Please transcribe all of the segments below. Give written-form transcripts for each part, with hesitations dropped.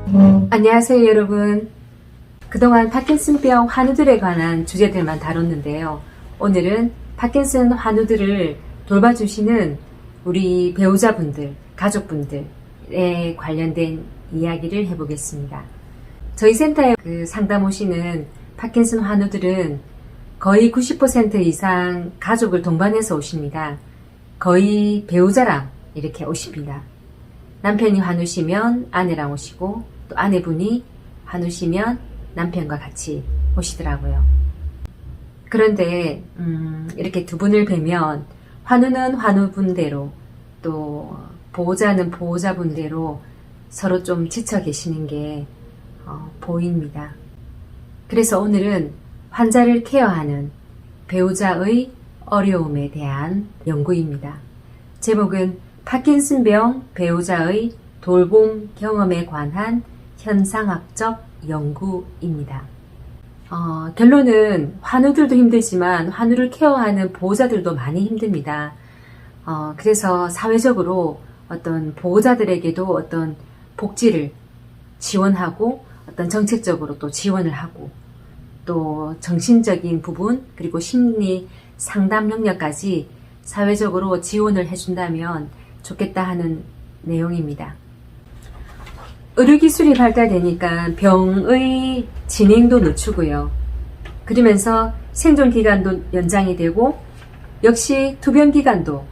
안녕하세요 여러분. 그동안 파킨슨병 환우들에 관한 주제들만 다뤘는데요. 오늘은 파킨슨 환우들을 돌봐주시는 우리 배우자분들, 가족분들에 관련된 이야기를 해보겠습니다. 저희 센터에 상담 오시는 파킨슨 환우들은 거의 90% 이상 가족을 동반해서 오십니다. 거의 배우자랑 이렇게 오십니다. 남편이 환우시면 아내랑 오시고 또 아내분이 환우시면 남편과 같이 오시더라고요. 그런데 이렇게 두 분을 뵈면 환우는 환우분대로 또 보호자는 보호자분대로 서로 좀 지쳐 계시는 게 보입니다. 그래서 오늘은 환자를 케어하는 배우자의 어려움에 대한 연구입니다. 제목은 파킨슨병 배우자의 돌봄 경험에 관한 현상학적 연구입니다. 결론은 환우들도 힘들지만 환우를 케어하는 보호자들도 많이 힘듭니다. 그래서 사회적으로 어떤 보호자들에게도 어떤 복지를 지원하고 어떤 정책적으로 또 지원을 하고 또 정신적인 부분 그리고 심리 상담 능력까지 사회적으로 지원을 해준다면 좋겠다 하는 내용입니다. 의료기술이 발달되니까 병의 진행도 늦추고요. 그러면서 생존기간도 연장이 되고 역시 투병기간도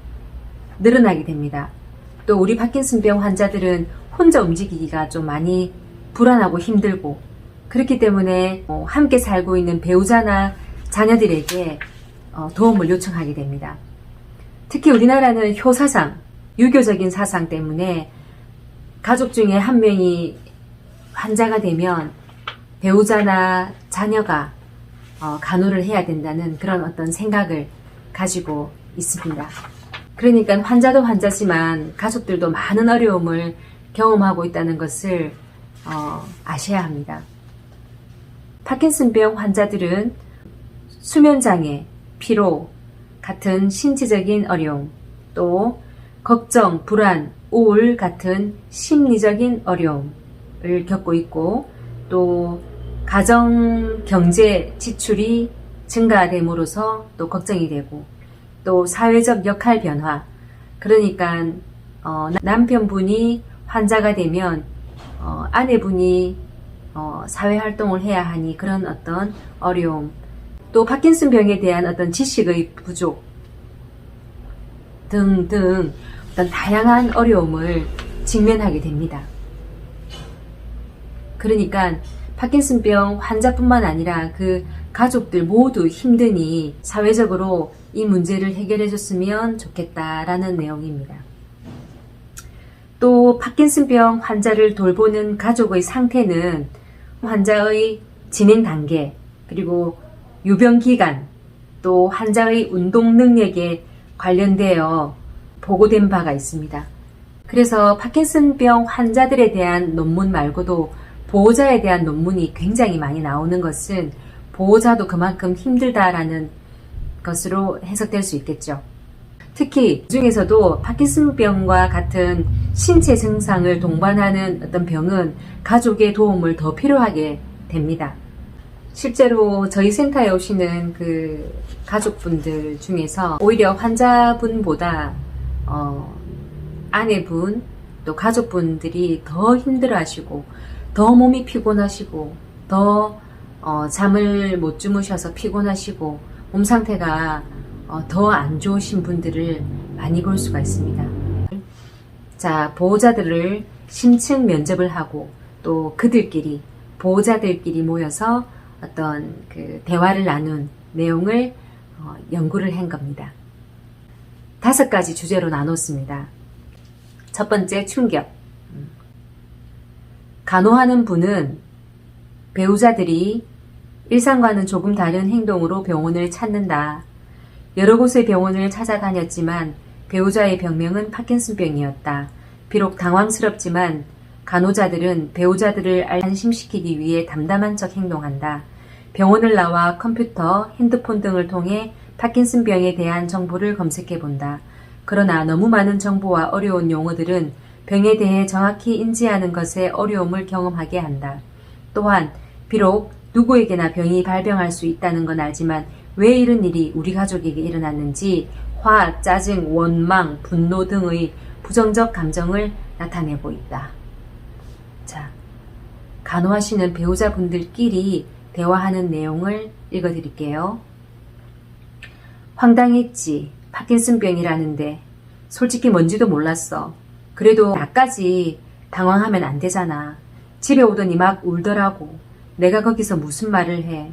늘어나게 됩니다. 또 우리 파킨슨병 환자들은 혼자 움직이기가 좀 많이 불안하고 힘들고 그렇기 때문에 함께 살고 있는 배우자나 자녀들에게 도움을 요청하게 됩니다. 특히 우리나라는 효사상, 유교적인 사상 때문에 가족 중에 한 명이 환자가 되면 배우자나 자녀가 간호를 해야 된다는 그런 어떤 생각을 가지고 있습니다. 그러니까 환자도 환자지만 가족들도 많은 어려움을 경험하고 있다는 것을 아셔야 합니다. 파킨슨병 환자들은 수면장애, 피로 같은 신체적인 어려움, 또 걱정, 불안, 우울 같은 심리적인 어려움을 겪고 있고 또 가정 경제 지출이 증가됨으로써 또 걱정이 되고 또 사회적 역할 변화 그러니까 남편분이 환자가 되면 아내분이 사회활동을 해야 하니 그런 어떤 어려움 또 파킨슨병에 대한 어떤 지식의 부족 등등 어떤 다양한 어려움을 직면하게 됩니다. 그러니까 파킨슨병 환자뿐만 아니라 그 가족들 모두 힘드니 사회적으로 이 문제를 해결해 줬으면 좋겠다라는 내용입니다. 또 파킨슨병 환자를 돌보는 가족의 상태는 환자의 진행 단계 그리고 유병 기간 또 환자의 운동 능력에 관련되어 보고된 바가 있습니다. 그래서 파킨슨병 환자들에 대한 논문 말고도 보호자에 대한 논문이 굉장히 많이 나오는 것은 보호자도 그만큼 힘들다라는 것으로 해석될 수 있겠죠. 특히 그 중에서도 파킨슨병과 같은 신체 증상을 동반하는 어떤 병은 가족의 도움을 더 필요하게 됩니다. 실제로 저희 센터에 오시는 그 가족분들 중에서 오히려 환자분보다 아내분 또 가족분들이 더 힘들어하시고 더 몸이 피곤하시고 더 잠을 못 주무셔서 피곤하시고 몸 상태가 더 안 좋으신 분들을 많이 볼 수가 있습니다. 자, 보호자들을 심층 면접을 하고 또 그들끼리 보호자들끼리 모여서 어떤 그 대화를 나눈 내용을 연구를 한 겁니다. 5가지 주제로 나눴습니다. 첫 번째, 충격. 간호하는 분은 배우자들이 일상과는 조금 다른 행동으로 병원을 찾는다. 여러 곳의 병원을 찾아다녔지만 배우자의 병명은 파킨슨병이었다. 비록 당황스럽지만 간호자들은 배우자들을 안심시키기 위해 담담한 척 행동한다. 병원을 나와 컴퓨터, 핸드폰 등을 통해 파킨슨병에 대한 정보를 검색해 본다. 그러나 너무 많은 정보와 어려운 용어들은 병에 대해 정확히 인지하는 것에 어려움을 경험하게 한다. 또한 비록 누구에게나 병이 발병할 수 있다는 건 알지만 왜 이런 일이 우리 가족에게 일어났는지 화, 짜증, 원망, 분노 등의 부정적 감정을 나타내고 있다. 자, 간호하시는 배우자분들끼리 대화하는 내용을 읽어드릴게요. 황당했지. 파킨슨병이라는데 솔직히 뭔지도 몰랐어. 그래도 나까지 당황하면 안 되잖아. 집에 오더니 막 울더라고. 내가 거기서 무슨 말을 해.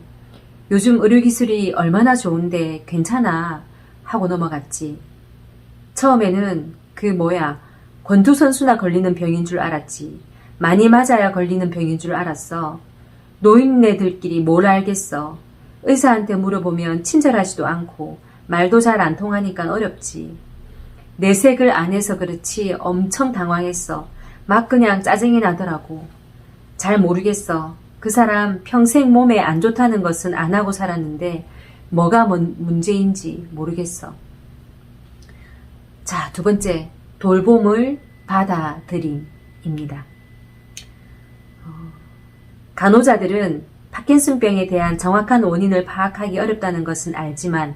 요즘 의료기술이 얼마나 좋은데 괜찮아 하고 넘어갔지. 처음에는 권투선수나 걸리는 병인 줄 알았지. 많이 맞아야 걸리는 병인 줄 알았어. 노인네들끼리 뭘 알겠어. 의사한테 물어보면 친절하지도 않고 말도 잘 안 통하니까 어렵지. 내색을 안 해서 그렇지 엄청 당황했어. 막 그냥 짜증이 나더라고. 잘 모르겠어. 그 사람 평생 몸에 안 좋다는 것은 안 하고 살았는데 뭐가 문제인지 모르겠어. 자, 두 번째, 돌봄을 받아들임입니다. 간호자들은 파킨슨병에 대한 정확한 원인을 파악하기 어렵다는 것은 알지만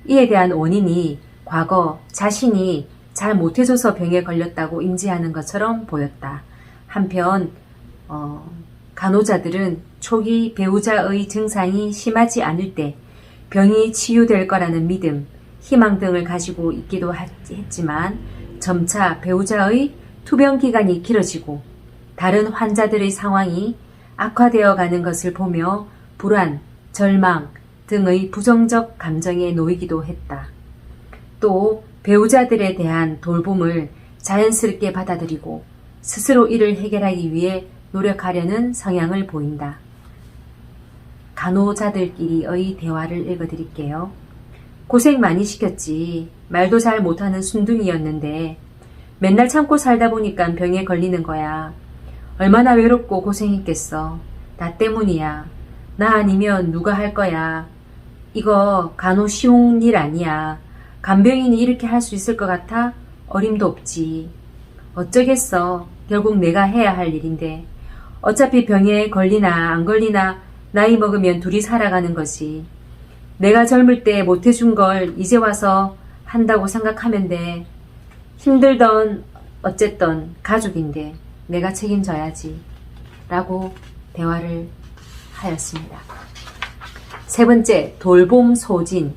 이에 대한 원인이 과거 자신이 잘 못해줘서 병에 걸렸다고 인지하는 것처럼 보였다. 한편 간호자들은 초기 배우자의 증상이 심하지 않을 때 병이 치유될 거라는 믿음, 희망 등을 가지고 있기도 했지만 점차 배우자의 투병 기간이 길어지고 다른 환자들의 상황이 악화되어 가는 것을 보며 불안, 절망 등의 부정적 감정에 놓이기도 했다. 또 배우자들에 대한 돌봄을 자연스럽게 받아들이고 스스로 이를 해결하기 위해 노력하려는 성향을 보인다. 간호자들끼리의 대화를 읽어드릴게요. 고생 많이 시켰지. 말도 잘 못하는 순둥이였는데 맨날 참고 살다 보니까 병에 걸리는 거야. 얼마나 외롭고 고생했겠어. 나 때문이야. 나 아니면 누가 할 거야. 이거 간호 쉬운 일 아니야. 간병인이 이렇게 할 수 있을 것 같아? 어림도 없지. 어쩌겠어. 결국 내가 해야 할 일인데. 어차피 병에 걸리나 안 걸리나 나이 먹으면 둘이 살아가는 거지. 내가 젊을 때 못해준 걸 이제 와서 한다고 생각하면 돼. 힘들던 어쨌든 가족인데 내가 책임져야지. 라고 대화를 하였습니다. 세 번째, 돌봄 소진.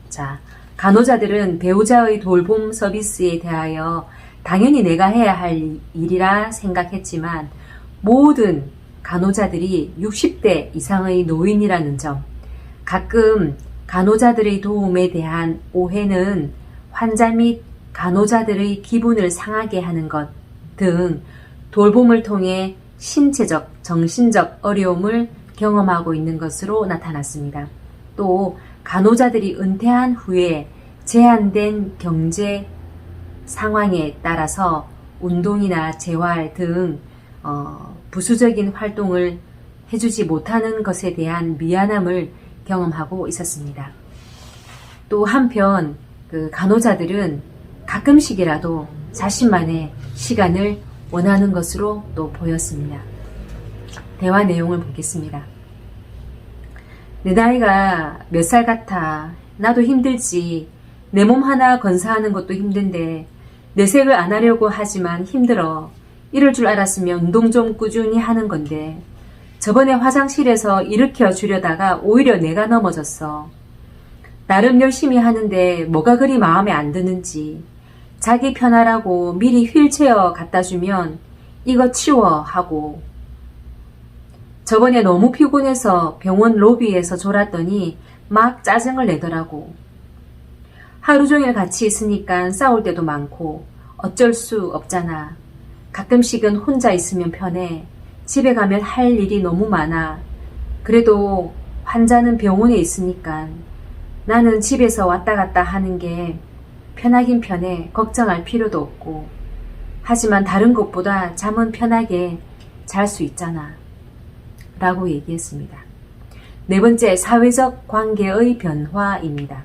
자, 간호자들은 배우자의 돌봄 서비스에 대하여 당연히 내가 해야 할 일이라 생각했지만 모든 간호자들이 60대 이상의 노인이라는 점, 가끔 간호자들의 도움에 대한 오해는 환자 및 간호자들의 기분을 상하게 하는 것 등 돌봄을 통해 신체적, 정신적 어려움을 경험하고 있는 것으로 나타났습니다. 또 간호자들이 은퇴한 후에 제한된 경제 상황에 따라서 운동이나 재활 등 부수적인 활동을 해주지 못하는 것에 대한 미안함을 경험하고 있었습니다. 또 한편 간호자들은 가끔씩이라도 자신만의 시간을 원하는 것으로 또 보였습니다. 대화 내용을 보겠습니다. 내 나이가 몇 살 같아. 나도 힘들지. 내 몸 하나 건사하는 것도 힘든데 내색을 안 하려고 하지만 힘들어. 이럴 줄 알았으면 운동 좀 꾸준히 하는 건데 저번에 화장실에서 일으켜 주려다가 오히려 내가 넘어졌어. 나름 열심히 하는데 뭐가 그리 마음에 안 드는지. 자기 편하라고 미리 휠체어 갖다 주면 이거 치워 하고. 저번에 너무 피곤해서 병원 로비에서 졸았더니 막 짜증을 내더라고. 하루 종일 같이 있으니까 싸울 때도 많고 어쩔 수 없잖아. 가끔씩은 혼자 있으면 편해. 집에 가면 할 일이 너무 많아. 그래도 환자는 병원에 있으니까 나는 집에서 왔다 갔다 하는 게 편하긴 편해. 걱정할 필요도 없고. 하지만 다른 것보다 잠은 편하게 잘 수 있잖아. 라고 얘기했습니다. 네 번째, 사회적 관계의 변화입니다.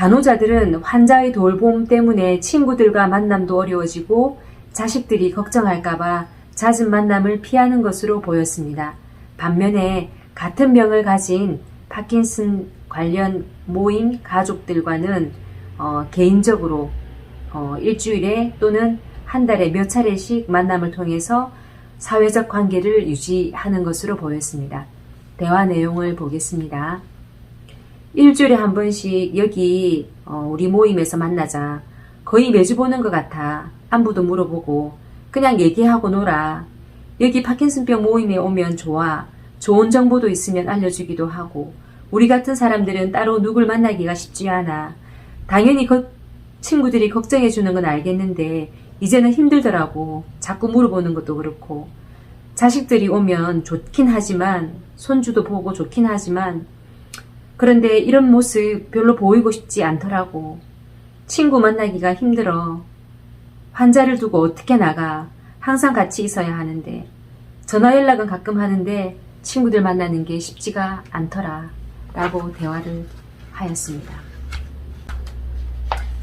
간호자들은 환자의 돌봄 때문에 친구들과 만남도 어려워지고 자식들이 걱정할까봐 잦은 만남을 피하는 것으로 보였습니다. 반면에 같은 병을 가진 파킨슨 관련 모임 가족들과는 개인적으로 일주일에 또는 한 달에 몇 차례씩 만남을 통해서 사회적 관계를 유지하는 것으로 보였습니다. 대화 내용을 보겠습니다. 일주일에 한 번씩 여기 우리 모임에서 만나자. 거의 매주 보는 것 같아. 안부도 물어보고 그냥 얘기하고 놀아. 여기 파킨슨병 모임에 오면 좋아. 좋은 정보도 있으면 알려주기도 하고 우리 같은 사람들은 따로 누굴 만나기가 쉽지 않아. 당연히 친구들이 걱정해주는 건 알겠는데 이제는 힘들더라고. 자꾸 물어보는 것도 그렇고. 자식들이 오면 좋긴 하지만 손주도 보고 좋긴 하지만 그런데 이런 모습 별로 보이고 싶지 않더라고. 친구 만나기가 힘들어. 환자를 두고 어떻게 나가. 항상 같이 있어야 하는데. 전화 연락은 가끔 하는데 친구들 만나는 게 쉽지가 않더라. 라고 대화를 하였습니다.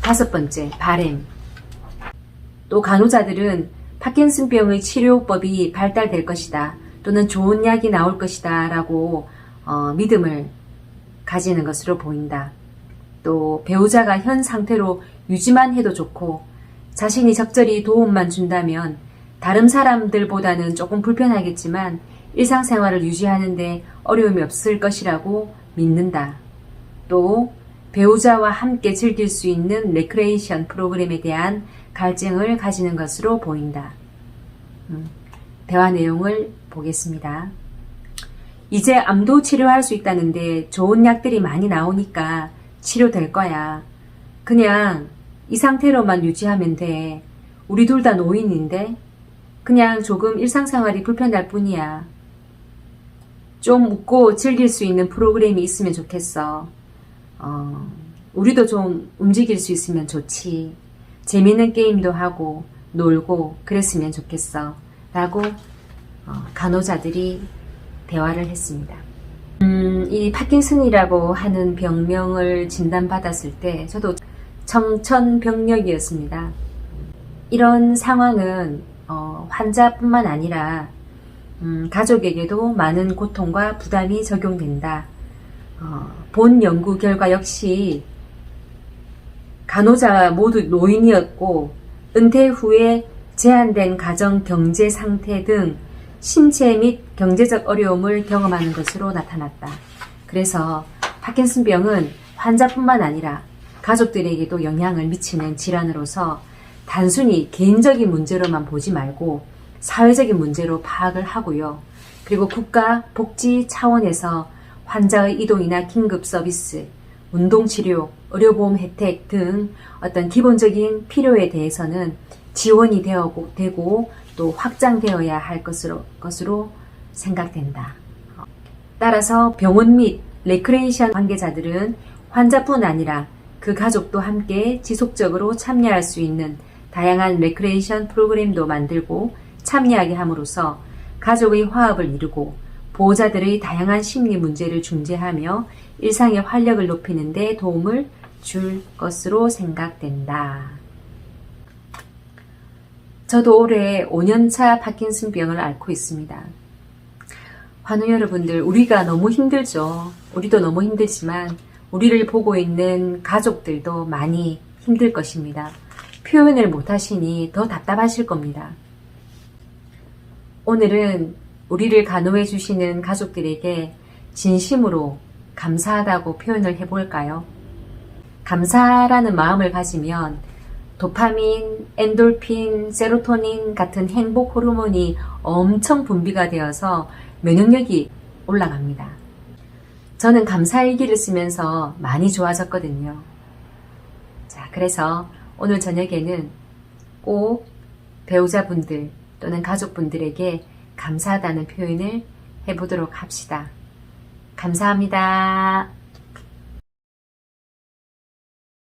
5번째, 바램. 또 간호자들은 파킨슨병의 치료법이 발달될 것이다. 또는 좋은 약이 나올 것이다. 라고 믿음을 가지는 것으로 보인다. 또 배우자가 현 상태로 유지만 해도 좋고 자신이 적절히 도움만 준다면 다른 사람들보다는 조금 불편하겠지만 일상생활을 유지하는데 어려움이 없을 것이라고 믿는다. 또 배우자와 함께 즐길 수 있는 레크레이션 프로그램에 대한 갈증을 가지는 것으로 보인다. 대화 내용을 보겠습니다. 이제 암도 치료할 수 있다는데 좋은 약들이 많이 나오니까 치료될 거야. 그냥 이 상태로만 유지하면 돼. 우리 둘 다 노인인데 그냥 조금 일상생활이 불편할 뿐이야. 좀 웃고 즐길 수 있는 프로그램이 있으면 좋겠어. 우리도 좀 움직일 수 있으면 좋지. 재밌는 게임도 하고 놀고 그랬으면 좋겠어. 라고 간호자들이 대화를 했습니다. 이 파킨슨이라고 하는 병명을 진단받았을 때 저도 청천벽력이었습니다. 이런 상황은 환자뿐만 아니라 가족에게도 많은 고통과 부담이 적용된다. 본 연구 결과 역시 간호자 모두 노인이었고 은퇴 후에 제한된 가정 경제 상태 등 신체 및 경제적 어려움을 경험하는 것으로 나타났다. 그래서 파킨슨병은 환자뿐만 아니라 가족들에게도 영향을 미치는 질환으로서 단순히 개인적인 문제로만 보지 말고 사회적인 문제로 파악을 하고요. 그리고 국가 복지 차원에서 환자의 이동이나 긴급 서비스, 운동치료, 의료보험 혜택 등 어떤 기본적인 필요에 대해서는 지원이 되고 또 확장되어야 할 것으로 생각된다. 따라서 병원 및 레크레이션 관계자들은 환자뿐 아니라 그 가족도 함께 지속적으로 참여할 수 있는 다양한 레크레이션 프로그램도 만들고 참여하게 함으로써 가족의 화합을 이루고 보호자들의 다양한 심리 문제를 중재하며 일상의 활력을 높이는 데 도움을 줄 것으로 생각된다. 저도 올해 5년차 파킨슨병을 앓고 있습니다. 환우 여러분들, 우리가 너무 힘들죠. 우리도 너무 힘들지만 우리를 보고 있는 가족들도 많이 힘들 것입니다. 표현을 못하시니 더 답답하실 겁니다. 오늘은 우리를 간호해 주시는 가족들에게 진심으로 감사하다고 표현을 해볼까요? 감사라는 마음을 가지면 도파민, 엔돌핀, 세로토닌 같은 행복 호르몬이 엄청 분비가 되어서 면역력이 올라갑니다. 저는 감사일기를 쓰면서 많이 좋아졌거든요. 자, 그래서 오늘 저녁에는 꼭 배우자분들 또는 가족분들에게 감사하다는 표현을 해보도록 합시다. 감사합니다.